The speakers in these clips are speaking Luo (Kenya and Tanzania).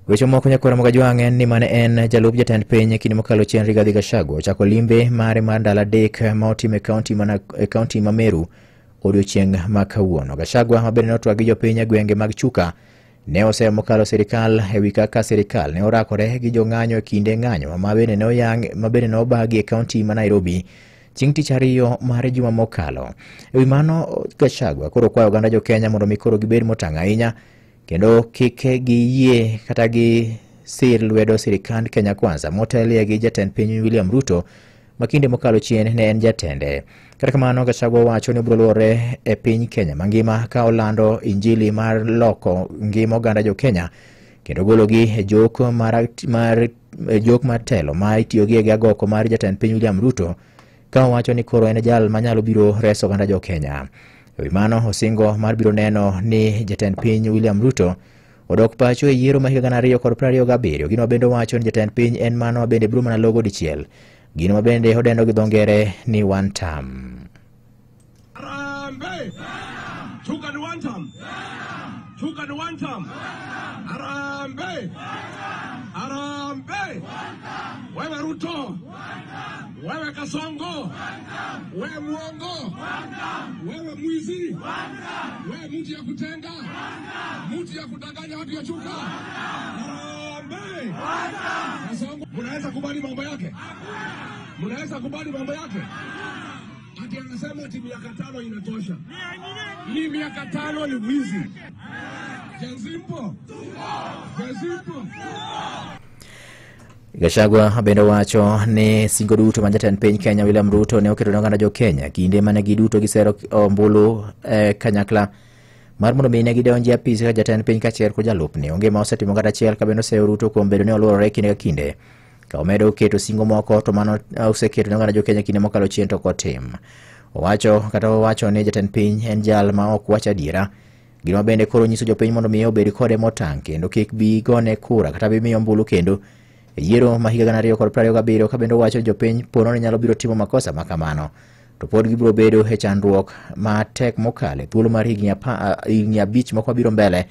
Weche moko nyakora magajwang'en ni mane en jalup jatend piny kinde mokalo chien Rigathi Gachagua chako limbe mare mar ndalo adek ma otimo e kaunti ma Meru odiochieng' ma kawuono. Gachagua ma bende notwag gi jopiny e gwenge mag Chuka ne osemo mokalo sirikal ewi kaka sirikal ne orakore gi jong'anyo e kinde ng'anyo ma bende nobagi e kaunti ma Nairobi chieng' tich ariyo mar juma mokalo. Ewi mano, Gachagua koro kwayo oganda jo Kenya mondo mikoro gibed motang' ahinya kendo kik giyie kata gi sir lwedo sirikand Kenya Kwanza motelie gi jatend piny William Ruto ma kinde mokalo chien ne en jatende. Kata kamano, Gachagua wacho ni biro luore e piny Kenya mangima ka olando injili mar loko ngima oganda jo Kenya kendo gologi e jok mar telo ma itiyogi e agoko mar jatend piny William Ruto ka wacho ni koro en jal manyalo biro reso oganda jo Kenya. Ewi mano, osingo mar biro neno ni jatend piny William Ruto odok pacho e yiero ma higa 2027. Gino bende wacho ni jatend piny en mano bende biro mana logo dichiel. Gino ma bende odendo gi dho ngere ni one term. Arambe! Chuka ni one term! Chuka ni one term! Arambe! Arambe! Wewe Ruto! Wewe Kasongo! Wewe Muongo! Wewe Mwizi! Wewe mtu ya kutenga! Mtu ya kudanganya watu ya Chuka! Arambe! Kasongo, munaweza kubali mambo yake? Munaweza kubali mambo yake? Ati anasema ati miaka 5 inatosha. Ni miaka 5 ni wizi. Jazimpo. Jazimpo. Gachagua bende wacho ni singo duto ma jatend piny Kenya William Ruto ne oketo ne oganda jo Kenya kinde mane giduto gisero ombulu kanyakla mar mondo mi ne gidonji apis ka jatend piny kachiel kod jalupni. Onge ma osetimo kata achiel ka bende oseyo Ruto kuom bedo ne oluorore kinde ka kinde. Ka omedo keto singo moko to mano oseketo ne oganda jo Kenya kinde mokalo chien to kotim. Owacho ni jatend piny en jal ma ok wacho adiera. Gino bende koro nyiso jopiny mondo mi obed kode motang' kendo kik bi gone kura kata bi miyo ombulu kendo e yiero ma higa 2027. Ka bende wacho jopiny pono ni nyalo biro timo makosa makamano to pod gibiro bedo e chandruok matek mokale thuolo mar higni 5 moko biro mbele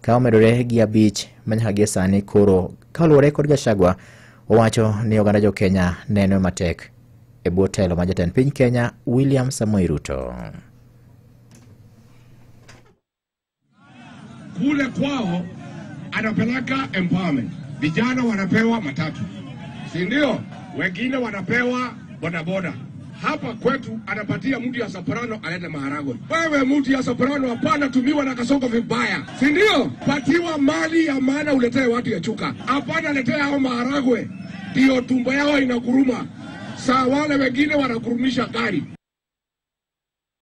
ka omedore gi 5 manyaka gi sani. Koro kaluwore kod Gachagua, owacho ni oganda jo Kenya neno matek e bwo telo ma jatend piny Kenya William Samoei Ruto. Kule kwao anapeleka empowerment. Vijana wanapewa matatu, si ndio? Wengine wanapewa bodaboda. Hapa kwetu anapatia mtu ya soprano alete maharagwe. Wewe mtu ya soprano hapana tumiwa na Kasongo vibaya, si ndio? Patiwa mali ya maana uletee watu ya Chuka. Hapana letea hao maharagwe ndio tumbo yao inakuruma. Saa wale wengine wanakurumisha gari.